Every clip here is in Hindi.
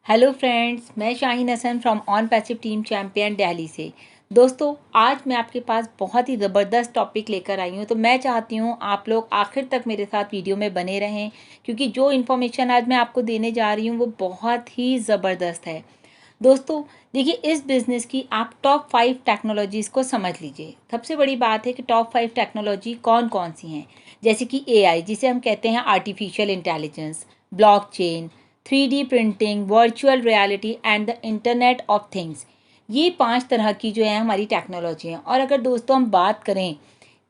हेलो फ्रेंड्स, मैं Shaheen Hasan from on passive team champion Delhi से। दोस्तों, आज मैं आपके पास बहुत ही ज़बरदस्त टॉपिक लेकर आई हूँ। तो मैं चाहती हूँ आप लोग आखिर तक मेरे साथ वीडियो में बने रहें, क्योंकि जो इन्फॉर्मेशन आज मैं आपको देने जा रही हूँ वो बहुत ही ज़बरदस्त है। दोस्तों देखिए, इस बिज़नेस की आप टॉप 5 टेक्नोलॉजीज़ को समझ लीजिए। सबसे बड़ी बात है कि टॉप 5 टेक्नोलॉजी कौन कौन सी हैं, जैसे कि एआई जिसे हम कहते हैं artificial intelligence, blockchain, 3D printing, virtual reality and the internet of things. ये 5 तरह की जो है हमारी टेक्नोलॉजी हैं। और अगर दोस्तों हम बात करें,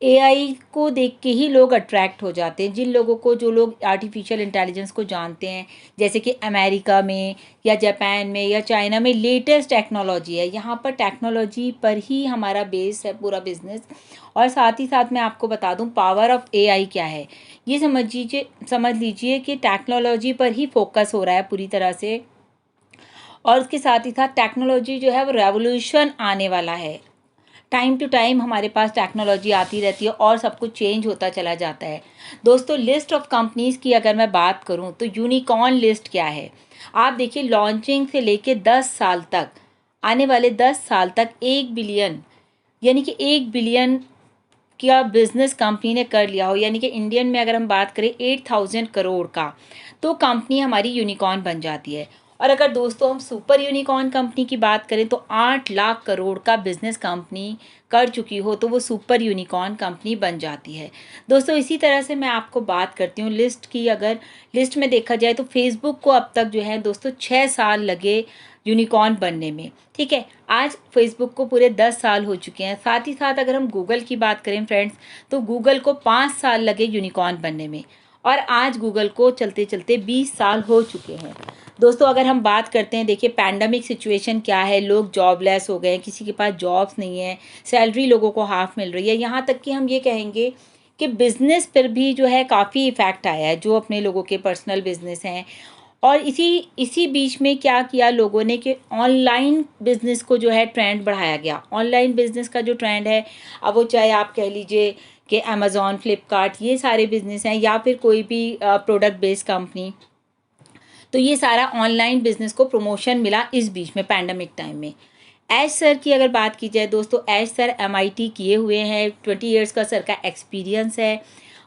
एआई को देख के ही लोग अट्रैक्ट हो जाते हैं। जिन लोगों को, जो लोग आर्टिफिशियल इंटेलिजेंस को जानते हैं, जैसे कि अमेरिका में या जापान में या चाइना में लेटेस्ट टेक्नोलॉजी है, यहाँ पर टेक्नोलॉजी पर ही हमारा बेस है पूरा बिजनेस। और साथ ही साथ मैं आपको बता दूं पावर ऑफ एआई क्या है। ये समझ लीजिए कि टेक्नोलॉजी पर ही फोकस हो रहा है पूरी तरह से। और उसके साथ ही साथ टेक्नोलॉजी जो है वो रेवोल्यूशन आने वाला है। टाइम टू टाइम हमारे पास टेक्नोलॉजी आती रहती है और सब कुछ चेंज होता चला जाता है। दोस्तों, लिस्ट ऑफ कंपनीज की अगर मैं बात करूं तो यूनिकॉर्न लिस्ट क्या है। आप देखिए, लॉन्चिंग से लेके 10 साल तक, आने वाले 10 साल तक 1 बिलियन, यानी कि 1 बिलियन क्या बिजनेस कंपनी ने कर लिया हो, यानी कि इंडियन में अगर हम बात करें 8,000 करोड़ का, तो कंपनी हमारी यूनिकॉर्न बन जाती है। और अगर दोस्तों हम सुपर यूनिकॉर्न कंपनी की बात करें तो 8 लाख करोड़ का बिजनेस कंपनी कर चुकी हो तो वो सुपर यूनिकॉर्न कंपनी बन जाती है। दोस्तों, इसी तरह से मैं आपको बात करती हूँ लिस्ट की। अगर लिस्ट में देखा जाए तो फेसबुक को अब तक जो है दोस्तों 6 साल लगे यूनिकॉर्न बनने में। ठीक है, आज फेसबुक को पूरे 10 साल हो चुके हैं। साथ ही साथ अगर हम गूगल की बात करें फ्रेंड्स, तो गूगल को 5 साल लगे यूनिकॉर्न बनने में, और आज गूगल को चलते चलते 20 साल हो चुके हैं। दोस्तों, अगर हम बात करते हैं, देखिए पैंडमिक सिचुएशन क्या है, लोग जॉबलेस हो गए हैं, किसी के पास जॉब्स नहीं है, सैलरी लोगों को हाफ मिल रही है। यहाँ तक कि हम ये कहेंगे कि बिज़नेस पर भी जो है काफ़ी इफ़ेक्ट आया है, जो अपने लोगों के पर्सनल बिजनेस हैं। और इसी इसी बीच में क्या किया लोगों ने कि ऑनलाइन बिजनेस को जो है ट्रेंड बढ़ाया गया। ऑनलाइन बिजनेस का जो ट्रेंड है, अब वो चाहे आप कह लीजिए कि अमेज़ॉन, फ्लिपकार्ट, ये सारे बिजनेस हैं, या फिर कोई भी प्रोडक्ट बेस्ड कंपनी, तो ये सारा ऑनलाइन बिजनेस को प्रमोशन मिला इस बीच में पैंडमिक टाइम में। ऐश सर की अगर बात की जाए दोस्तों, ऐश सर एमआईटी किए हुए हैं, 20 ईयर्स का सर का एक्सपीरियंस है।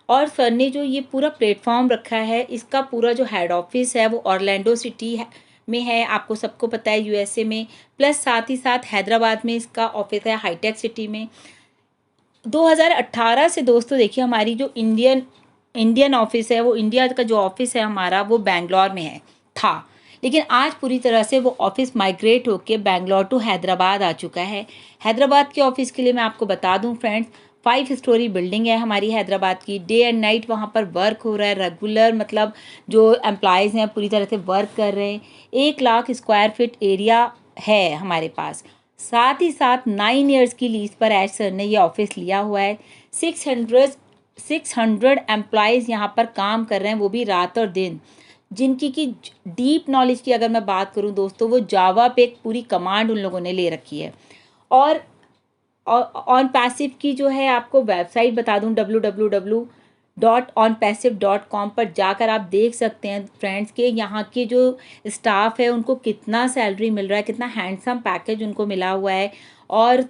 और सर ने जो ये पूरा प्लेटफॉर्म रखा है, इसका पूरा जो हेड ऑफिस है वो ऑरलैंडो सिटी में है, आपको सबको पता है, यूएसए में। प्लस साथ ही साथ हैदराबाद में इसका ऑफिस है, हाईटेक सिटी में। 2018 से दोस्तों देखिए, हमारी जो इंडियन ऑफिस है, वो इंडिया का जो ऑफिस है हमारा, वो बेंगलोर में है था। लेकिन आज पूरी तरह से वो ऑफिस माइग्रेट होकर बेंगलोर टू हैदराबाद आ चुका है। हैदराबाद के ऑफिस के लिए मैं आपको बता दूं फ्रेंड्स, 5 स्टोरी बिल्डिंग है हमारी हैदराबाद की। डे एंड नाइट वहाँ पर वर्क हो रहा है, रेगुलर, मतलब जो एम्प्लॉयज़ हैं पूरी तरह से वर्क कर रहे हैं। 1 लाख स्क्वायर फीट एरिया है हमारे पास। साथ ही साथ 9 ईयर्स की लीज पर ऐश सर ने ये ऑफिस लिया हुआ है। 600 एम्प्लॉयज़ यहाँ पर काम कर रहे हैं, वो भी रात और दिन, जिनकी की डीप नॉलेज की अगर मैं बात करूँ दोस्तों, वो जावा पे एक पूरी कमांड उन लोगों ने ले रखी है। और ऑन पैसिव की जो है आपको वेबसाइट बता दूं, www.onpassive.com पर जाकर आप देख सकते हैं फ्रेंड्स के यहाँ के जो स्टाफ है उनको कितना सैलरी मिल रहा है, कितना हैंडसम पैकेज उनको मिला हुआ है। और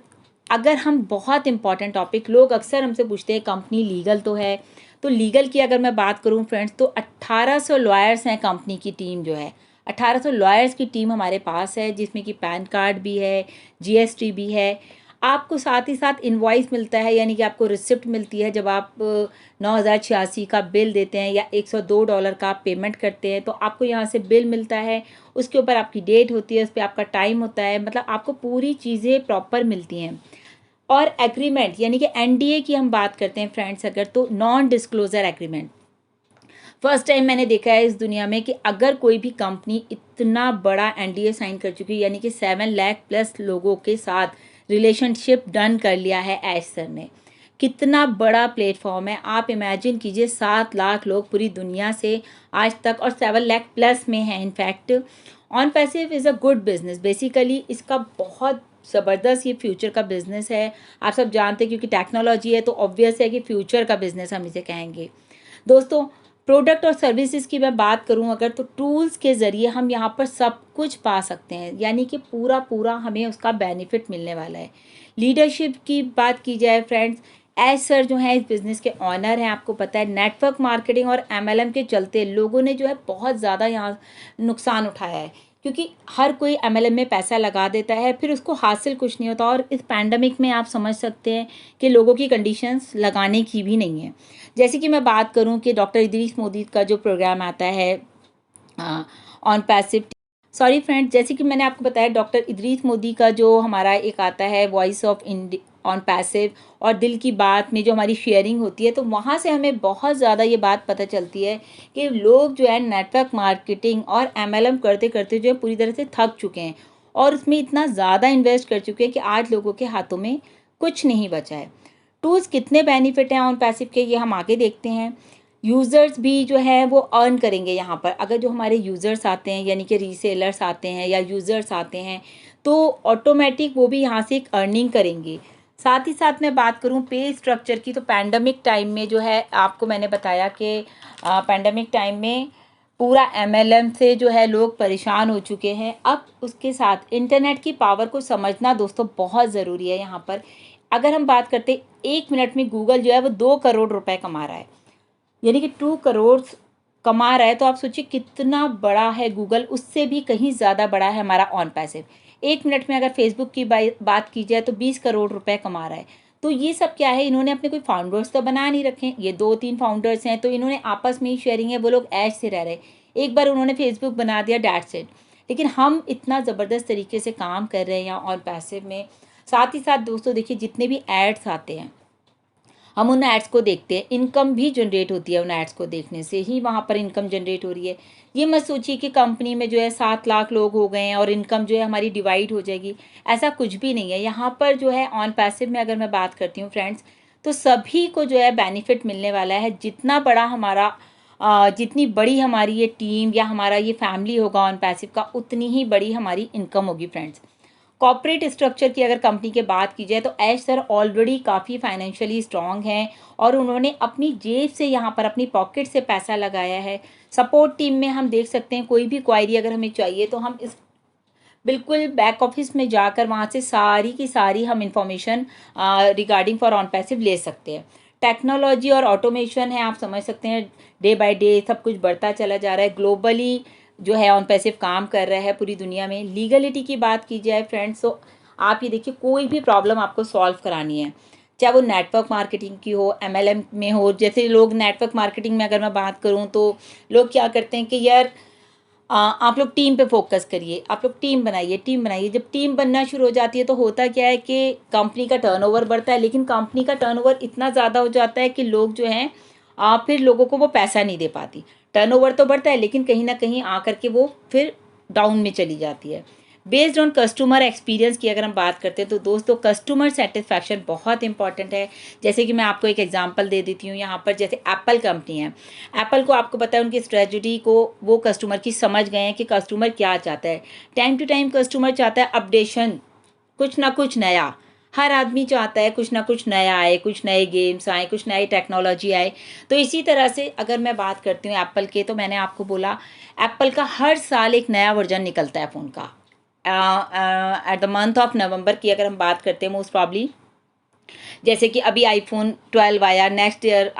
अगर हम, बहुत इंपॉर्टेंट टॉपिक, लोग अक्सर हमसे पूछते हैं कंपनी लीगल तो है, तो लीगल की अगर मैं बात करूं फ्रेंड्स तो 1800 लॉयर्स हैं कंपनी की टीम जो है। 1800 लॉयर्स की टीम हमारे पास है, जिसमें कि पैन कार्ड भी है, जीएसटी भी है। आपको साथ ही साथ इनवॉइस मिलता है, यानी कि आपको रिसिप्ट मिलती है जब आप 9,086 का बिल देते हैं या $102 का आप पेमेंट करते हैं, तो आपको यहाँ से बिल मिलता है। उसके ऊपर आपकी डेट होती है, उस पर आपका टाइम होता है, मतलब आपको पूरी चीज़ें प्रॉपर मिलती हैं। और एग्रीमेंट, यानी कि एनडीए की हम बात करते हैं फ्रेंड्स अगर, तो non disclosure agreement first time मैंने देखा है इस दुनिया में कि अगर कोई भी कंपनी इतना बड़ा एनडीए साइन कर चुकी है, यानी कि 7 लाख प्लस लोगों के साथ रिलेशनशिप डन कर लिया है ऐश सर ने। कितना बड़ा प्लेटफॉर्म है, आप इमेजिन कीजिए, 7 लाख लोग पूरी दुनिया से आज तक, और 7 लाख प्लस में है in fact. On passive is a good business, basically इसका बहुत ज़बरदस्त ये फ्यूचर का बिजनेस है। आप सब जानते हैं, क्योंकि टेक्नोलॉजी है तो ऑब्वियस है कि फ्यूचर का बिजनेस हम इसे कहेंगे। दोस्तों, प्रोडक्ट और सर्विसेज की मैं बात करूं अगर, तो टूल्स के ज़रिए हम यहाँ पर सब कुछ पा सकते हैं, यानी कि पूरा पूरा हमें उसका बेनिफिट मिलने वाला है। लीडरशिप की बात की जाए फ्रेंड्स, एज सर जो है इस बिज़नेस के ऑनर हैं, आपको पता है नेटवर्क मार्केटिंग और एमएलएम के चलते लोगों ने जो है बहुत ज़्यादा यहाँ नुकसान उठाया है, क्योंकि हर कोई एमएलएम में पैसा लगा देता है, फिर उसको हासिल कुछ नहीं होता। और इस पैंडमिक में आप समझ सकते हैं कि लोगों की कंडीशंस लगाने की भी नहीं है। जैसे कि मैं बात करूं कि डॉक्टर इदरीस मोदी का जो प्रोग्राम आता है ऑन पैसिव, सॉरी फ्रेंड्स, जैसे कि मैंने आपको बताया डॉक्टर इदरीस मोदी का जो हमारा एक आता है वॉइस ऑफ ऑन पैसिव और दिल की बात में जो हमारी शेयरिंग होती है, तो वहाँ से हमें बहुत ज़्यादा ये बात पता चलती है कि लोग जो है नेटवर्क मार्केटिंग और एमएलएम करते करते जो है पूरी तरह से थक चुके हैं और उसमें इतना ज़्यादा इन्वेस्ट कर चुके हैं कि आज लोगों के हाथों में कुछ नहीं बचा है। टूल्स कितने बेनिफिट हैं ऑन पैसिव के, ये हम आगे देखते हैं। यूज़र्स भी जो है वो अर्न करेंगे यहाँ पर, अगर जो हमारे यूज़र्स आते हैं यानी कि रीसेलर्स आते हैं या यूज़र्स आते हैं, तो ऑटोमेटिक वो भी यहाँ से एक अर्निंग करेंगे। साथ ही साथ मैं बात करूँ पे स्ट्रक्चर की, तो पैंडमिक टाइम में जो है आपको मैंने बताया कि पैंडमिक टाइम में पूरा एमएलएम से जो है लोग परेशान हो चुके हैं। अब उसके साथ इंटरनेट की पावर को समझना दोस्तों बहुत ज़रूरी है। यहाँ पर अगर हम बात करते 1 मिनट में गूगल जो है वो 2 करोड़ रुपए कमा रहा है, यानी कि 2 करोड़ कमा रहा है, तो आप सोचिए कितना बड़ा है गूगल, उससे भी कहीं ज़्यादा बड़ा है हमारा ऑन पैसिव। 1 मिनट में अगर फेसबुक की बात की जाए तो 20 करोड़ रुपए कमा रहा है। तो ये सब क्या है, इन्होंने अपने कोई फाउंडर्स तो बना नहीं रखे, ये 2-3 फाउंडर्स हैं, तो इन्होंने आपस में ही शेयरिंग है, वो लोग ऐश से रह रहे। एक बार उन्होंने फेसबुक बना दिया, दैट्स इट। लेकिन हम इतना ज़बरदस्त तरीके से काम कर रहे हैं यहाँ ऑन पैसिव में। साथ ही साथ दोस्तों देखिए, जितने भी एड्स आते हैं हम उन एड्स को देखते हैं, इनकम भी जनरेट होती है, उन एड्स को देखने से ही वहाँ पर इनकम जनरेट हो रही है। ये मत सोचिए कि कंपनी में जो है 7 लाख लोग हो गए हैं और इनकम जो है हमारी डिवाइड हो जाएगी, ऐसा कुछ भी नहीं है। यहाँ पर जो है ऑन पैसिव में अगर मैं बात करती हूँ फ्रेंड्स, तो सभी को जो है बेनिफिट मिलने वाला है। जितना बड़ा हमारा जितनी बड़ी हमारी ये टीम या हमारा ये फैमिली होगा ऑन पैसिव का, उतनी ही बड़ी हमारी इनकम होगी फ्रेंड्स। कॉर्पोरेट स्ट्रक्चर की अगर कंपनी की बात की जाए, तो ऐश सर ऑलरेडी काफ़ी फाइनेंशियली स्ट्रांग हैं और उन्होंने अपनी जेब से यहाँ पर अपनी पॉकेट से पैसा लगाया है। सपोर्ट टीम में हम देख सकते हैं, कोई भी क्वायरी अगर हमें चाहिए तो हम इस बिल्कुल बैक ऑफिस में जाकर वहाँ से सारी की सारी हम information regarding for on passive ले सकते हैं। टेक्नोलॉजी और ऑटोमेशन है, आप समझ सकते हैं डे बाय डे सब कुछ बढ़ता चला जा रहा है। ग्लोबली जो है ऑन पैसिव काम कर रहा है पूरी दुनिया में। लीगलिटी की बात की जाए फ्रेंड्स, तो आप ये देखिए, कोई भी प्रॉब्लम आपको सॉल्व करानी है, चाहे वो नेटवर्क मार्केटिंग की हो, एमएलएम में हो। जैसे लोग नेटवर्क मार्केटिंग में अगर मैं बात करूं, तो लोग क्या करते हैं कि यार आप लोग टीम पे फोकस करिए, आप लोग टीम बनाइए, टीम बनाइए। जब टीम बनना शुरू हो जाती है तो होता क्या है कि कंपनी का टर्नओवर बढ़ता है, लेकिन कंपनी का टर्नओवर इतना ज़्यादा हो जाता है कि लोग जो हैं फिर लोगों को वो पैसा नहीं दे पाती। टर्नओवर तो बढ़ता है लेकिन कहीं ना कहीं आकर के वो फिर डाउन में चली जाती है। बेस्ड ऑन कस्टमर एक्सपीरियंस की अगर हम बात करते हैं, तो दोस्तों कस्टमर सेटिस्फैक्शन बहुत इंपॉर्टेंट है। जैसे कि मैं आपको एक एग्जांपल दे देती हूँ यहाँ पर, जैसे एप्पल कंपनी है। एप्पल को आपको पता है उनकी स्ट्रेटजी को वो कस्टमर की समझ गए हैं कि कस्टमर क्या चाहता है। टाइम टू टाइम कस्टमर चाहता है अपडेशन, कुछ ना कुछ नया। हर आदमी चाहता है कुछ ना कुछ नया आए, कुछ नए गेम्स आए, कुछ नई टेक्नोलॉजी आए। तो इसी तरह से अगर मैं बात करती हूँ एप्पल के, तो मैंने आपको बोला एप्पल का हर साल एक नया वर्जन निकलता है फ़ोन का। At the month of November की अगर हम बात करते हैं, मोस्ट प्रॉब्ली जैसे कि अभी आईफोन 12 आया, नेक्स्ट ईयर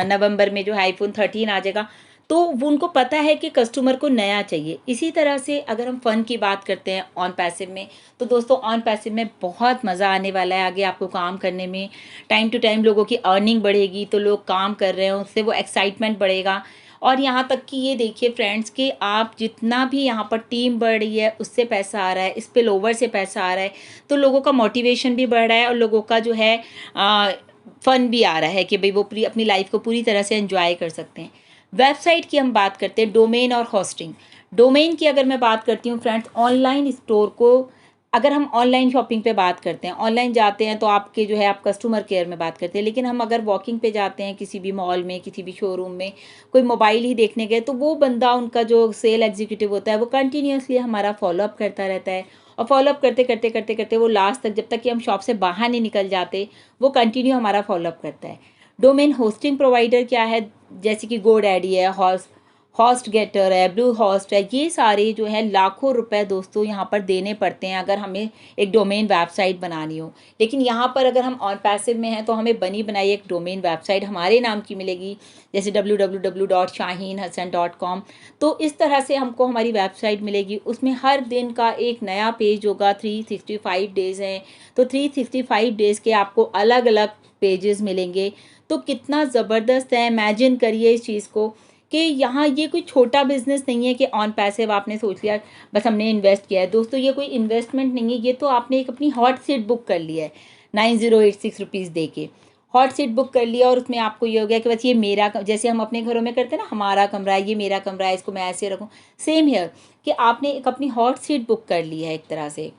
नवंबर में जो है आईफोन 13 आ जाएगा। तो वो उनको पता है कि कस्टमर को नया चाहिए। इसी तरह से अगर हम फ़न की बात करते हैं ऑन पैसिव में, तो दोस्तों ऑन पैसिव में बहुत मज़ा आने वाला है आगे आपको काम करने में। टाइम टू टाइम लोगों की अर्निंग बढ़ेगी, तो लोग काम कर रहे हैं उससे वो एक्साइटमेंट बढ़ेगा। और यहाँ तक कि ये देखिए फ्रेंड्स कि आप जितना भी यहाँ पर टीम बढ़ रही है उससे पैसा आ रहा है, स्पिल ओवर से पैसा आ रहा है, तो लोगों का मोटिवेशन भी बढ़ रहा है और लोगों का जो है फ़न भी आ रहा है कि भाई वो पूरी अपनी लाइफ को पूरी तरह से एंजॉय कर सकते हैं। वेबसाइट की हम बात करते हैं, डोमेन और होस्टिंग। डोमेन की अगर मैं बात करती हूँ फ्रेंड्स, ऑनलाइन स्टोर को अगर हम ऑनलाइन शॉपिंग पे बात करते हैं, ऑनलाइन जाते हैं तो आपके जो है आप कस्टमर केयर में बात करते हैं। लेकिन हम अगर वॉकिंग पे जाते हैं किसी भी मॉल में, किसी भी शोरूम में, कोई मोबाइल ही देखने गए, तो वो बंदा उनका जो सेल एग्जीक्यूटिव होता है वो कंटिन्यूसली हमारा फॉलोअप करता रहता है। और फॉलोअप करते करते करते करते वो लास्ट तक, जब तक कि हम शॉप से बाहर नहीं निकल जाते, वो कंटिन्यू हमारा फॉलोअप करता है। डोमेन होस्टिंग प्रोवाइडर क्या है, जैसे कि गोडैडी है, हॉस्ट गेटर है, ब्लू हॉस्ट है, ये सारे जो है लाखों रुपए दोस्तों यहाँ पर देने पड़ते हैं अगर हमें एक डोमेन वेबसाइट बनानी हो। लेकिन यहाँ पर अगर हम ऑन पैसिव में हैं तो हमें बनी बनाई एक डोमेन वेबसाइट हमारे नाम की मिलेगी, जैसे www.shaheenhassan.com। तो इस तरह से हमको हमारी वेबसाइट मिलेगी, उसमें हर दिन का एक नया पेज होगा। 365 डेज़ हैं तो 365 डेज़ के आपको अलग अलग पेजेस मिलेंगे। तो कितना ज़बरदस्त है, इमेजिन करिए इस चीज़ को कि यहाँ ये कोई छोटा बिजनेस नहीं है कि ऑन पैसिव आपने सोच लिया बस हमने इन्वेस्ट किया है। दोस्तों ये कोई इन्वेस्टमेंट नहीं है, ये तो आपने एक अपनी हॉट सीट बुक कर लिया है 9086 रुपीज़ दे के हॉट सीट बुक कर लिया। और उसमें आपको ये हो गया कि बस ये मेरा, जैसे हम अपने घरों में करते हैं ना, हमारा कमरा है, ये मेरा कमरा है, इसको मैं ऐसे रखूँ, सेम हियर कि आपने एक अपनी हॉट सीट बुक कर ली है एक तरह से।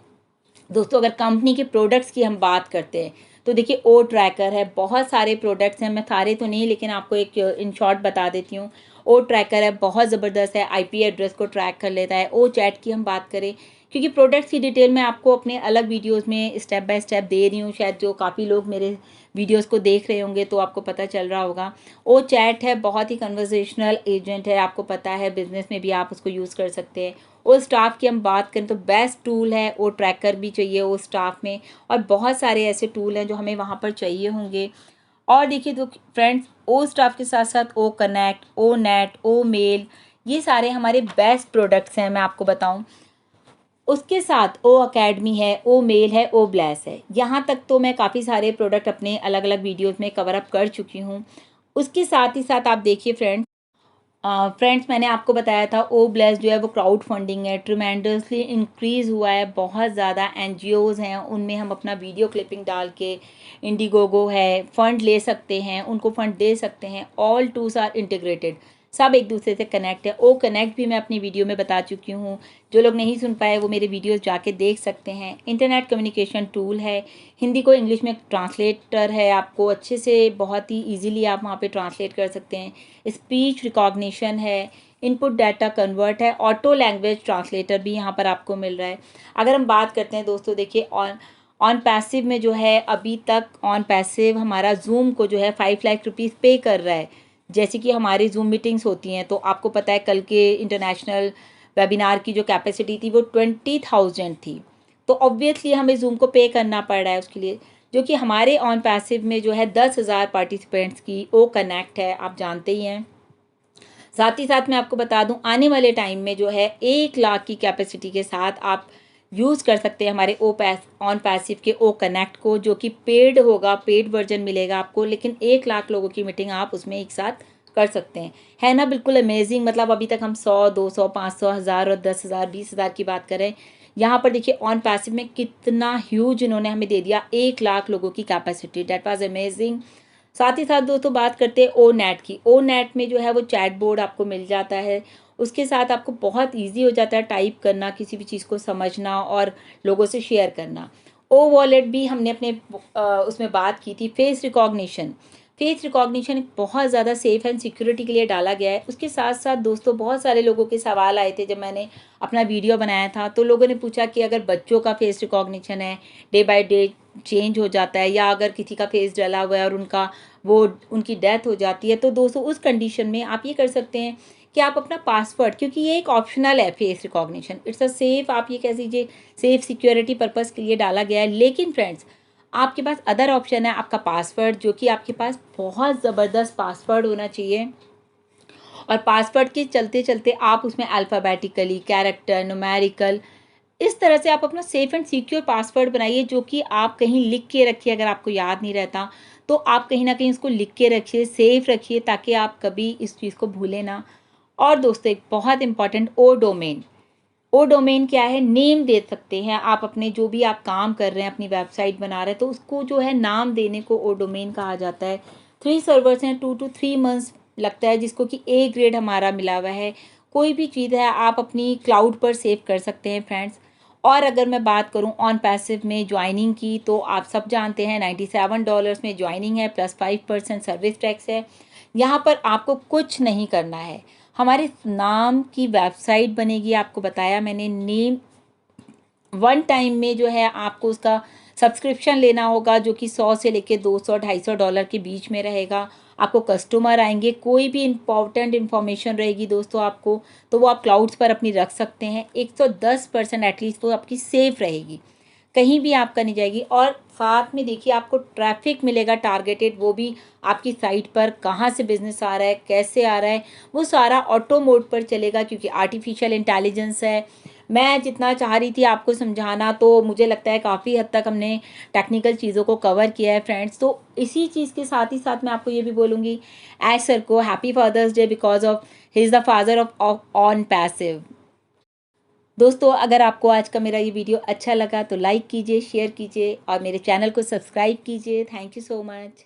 दोस्तों अगर कंपनी के प्रोडक्ट्स की हम बात करते हैं तो देखिए ओ ट्रैकर है, बहुत सारे प्रोडक्ट्स हैं, मैं सारे तो नहीं लेकिन आपको एक इन शॉर्ट बता देती हूँ। ओ ट्रैकर है, बहुत ज़बरदस्त है, आईपी एड्रेस को ट्रैक कर लेता है। ओ चैट की हम बात करें, क्योंकि प्रोडक्ट्स की डिटेल मैं आपको अपने अलग वीडियोस में स्टेप बाय स्टेप दे रही हूँ, शायद जो काफ़ी लोग मेरे वीडियोस को देख रहे होंगे तो आपको पता चल रहा होगा। ओ चैट है, बहुत ही कन्वर्सेशनल एजेंट है, आपको पता है बिजनेस में भी आप उसको यूज़ कर सकते हैं। ओ स्टाफ की हम बात करें तो बेस्ट टूल है, ओ ट्रैकर भी चाहिए ओ स्टाफ में, और बहुत सारे ऐसे टूल हैं जो हमें वहाँ पर चाहिए होंगे। और देखिए तो फ्रेंड्स, ओ स्टाफ के साथ साथ ओ कनेक्ट, ओ नेट, ओ मेल, ये सारे हमारे बेस्ट प्रोडक्ट्स हैं मैं आपको बताऊं। उसके साथ ओ अकेडमी है, ओ मेल है, ओ ब्लेस है। यहाँ तक तो मैं काफ़ी सारे प्रोडक्ट अपने अलग अलग वीडियोस में कवर अप कर चुकी हूँ। उसके साथ ही साथ आप देखिए फ्रेंड्स, मैंने आपको बताया था ओ ब्लेस जो है वो क्राउड फंडिंग है, ट्रिमेंडसली इंक्रीज़ हुआ है, बहुत ज़्यादा एनजीओज़ हैं उनमें हम अपना वीडियो क्लिपिंग डाल के, इंडिगोगो है, फ़ंड ले सकते हैं, उनको फ़ंड दे सकते हैं, ऑल टूल्स आर इंटीग्रेटेड, सब एक दूसरे से कनेक्ट है। ओ कनेक्ट भी मैं अपनी वीडियो में बता चुकी हूँ, जो लोग नहीं सुन पाए वो मेरे वीडियोस जाके देख सकते हैं। इंटरनेट कम्युनिकेशन टूल है, हिंदी को इंग्लिश में ट्रांसलेटर है, आपको अच्छे से बहुत ही इजीली आप वहाँ पे ट्रांसलेट कर सकते हैं। स्पीच रिकॉग्निशन है, इनपुट डाटा कन्वर्ट है, ऑटो लैंग्वेज ट्रांसलेटर भी यहाँ पर आपको मिल रहा है। अगर हम बात करते हैं दोस्तों, देखिए ऑन पैसिव में जो है अभी तक ऑन पैसिव हमारा जूम को जो है 5 लाख रुपीज़ पे कर रहा है। जैसे कि हमारी जूम मीटिंग्स होती हैं तो आपको पता है कल के इंटरनेशनल वेबिनार की जो कैपेसिटी थी वो 20,000 थी, तो ऑब्वियसली हमें जूम को पे करना पड़ रहा है उसके लिए, जो कि हमारे ऑन पैसिव में जो है 10,000 पार्टिसिपेंट्स की ओ कनेक्ट है, आप जानते ही हैं। साथ ही साथ मैं आपको बता दूं, आने वाले टाइम में जो है 1 लाख की कैपेसिटी के साथ आप यूज़ कर सकते हैं हमारे ऑन पैसिव के ओ कनेक्ट को, जो कि पेड होगा, पेड वर्जन मिलेगा आपको, लेकिन 1 लाख लोगों की मीटिंग आप उसमें एक साथ कर सकते हैं। है ना बिल्कुल अमेजिंग। मतलब अभी तक हम 100, 200, 500, 1000 और 10,000, 20,000 की बात करें, यहाँ पर देखिए ऑन पैसिव में कितना ह्यूज इन्होंने हमें दे दिया, 1 लाख लोगों की कैपेसिटी, डेट वाज अमेजिंग। साथ ही साथ दोस्तों बात करते हैं ओ नेट की। ओ नेट में जो है वो चैट बोर्ड आपको मिल जाता है, उसके साथ आपको बहुत इजी हो जाता है टाइप करना, किसी भी चीज़ को समझना और लोगों से शेयर करना। ओ वॉलेट भी हमने अपने उसमें बात की थी। फेस रिकॉग्निशन बहुत ज़्यादा सेफ एंड सिक्योरिटी के लिए डाला गया है। उसके साथ साथ दोस्तों बहुत सारे लोगों के सवाल आए थे जब मैंने अपना वीडियो बनाया था, तो लोगों ने पूछा कि अगर बच्चों का फेस रिकॉग्निशन है, डे बाय डे चेंज हो जाता है, या अगर किसी का फेस डला हुआ है और उनकी डेथ हो जाती है, तो दोस्तों उस कंडीशन में आप ये कर सकते हैं कि आप अपना पासवर्ड, क्योंकि ये एक ऑप्शनल है face recognition, it's a safe, आप ये कह दीजिए सेफ सिक्योरिटी पर्पज़ के लिए डाला गया है। लेकिन फ्रेंड्स आपके पास अदर ऑप्शन है, आपका पासवर्ड, जो कि आपके पास बहुत ज़बरदस्त पासवर्ड होना चाहिए, और पासवर्ड के चलते चलते आप उसमें अल्फ़ाबेटिकली, कैरेक्टर, न्यूमेरिकल, इस तरह से आप अपना सेफ एंड सिक्योर पासवर्ड बनाइए, जो कि आप कहीं लिख के रखिए। अगर आपको याद नहीं रहता तो आप कहीं ना कहीं इसको लिख के रखिए, सेफ रखिए, ताकि आप कभी इस चीज़ को भूलें ना। और दोस्तों एक बहुत इंपॉर्टेंट, ओ डोमेन क्या है, नेम दे सकते हैं आप अपने, जो भी आप काम कर रहे हैं, अपनी वेबसाइट बना रहे हैं, तो उसको जो है नाम देने को ओ डोमेन कहा जाता है। 3 सर्वर्स हैं, 2 to 3 मंथ्स लगता है, जिसको कि ए ग्रेड हमारा मिला हुआ है। कोई भी चीज़ है आप अपनी क्लाउड पर सेव कर सकते हैं फ्रेंड्स। और अगर मैं बात करूं ऑन पैसिव में ज्वाइनिंग की, तो आप सब जानते हैं $97 में ज्वाइनिंग है, प्लस 5% सर्विस टैक्स है। यहाँ पर आपको कुछ नहीं करना है, हमारे नाम की वेबसाइट बनेगी, आपको बताया मैंने, नेम वन टाइम में जो है आपको उसका सब्सक्रिप्शन लेना होगा जो कि 100 से लेके 200-250 डॉलर के बीच में रहेगा। आपको कस्टमर आएंगे, कोई भी इंपॉर्टेंट इन्फॉर्मेशन रहेगी दोस्तों आपको, तो वो आप क्लाउड्स पर अपनी रख सकते हैं। 110% एटलीस्ट वो आपकी सेफ रहेगी, कहीं भी आपका नहीं जाएगी। और साथ में देखिए आपको ट्रैफिक मिलेगा टारगेटेड, वो भी आपकी साइट पर कहाँ से बिजनेस आ रहा है, कैसे आ रहा है, वो सारा ऑटो मोड पर चलेगा क्योंकि आर्टिफिशियल इंटेलिजेंस है। मैं जितना चाह रही थी आपको समझाना, तो मुझे लगता है काफ़ी हद तक हमने टेक्निकल चीज़ों को कवर किया है फ्रेंड्स। तो इसी चीज़ के साथ ही साथ मैं आपको ये भी बोलूँगी, एज सर को happy father's day because of he is the father of on passive. दोस्तों अगर आपको आज का मेरा ये वीडियो अच्छा लगा तो लाइक कीजिए, शेयर कीजिए और मेरे चैनल को सब्सक्राइब कीजिए। Thank you so much.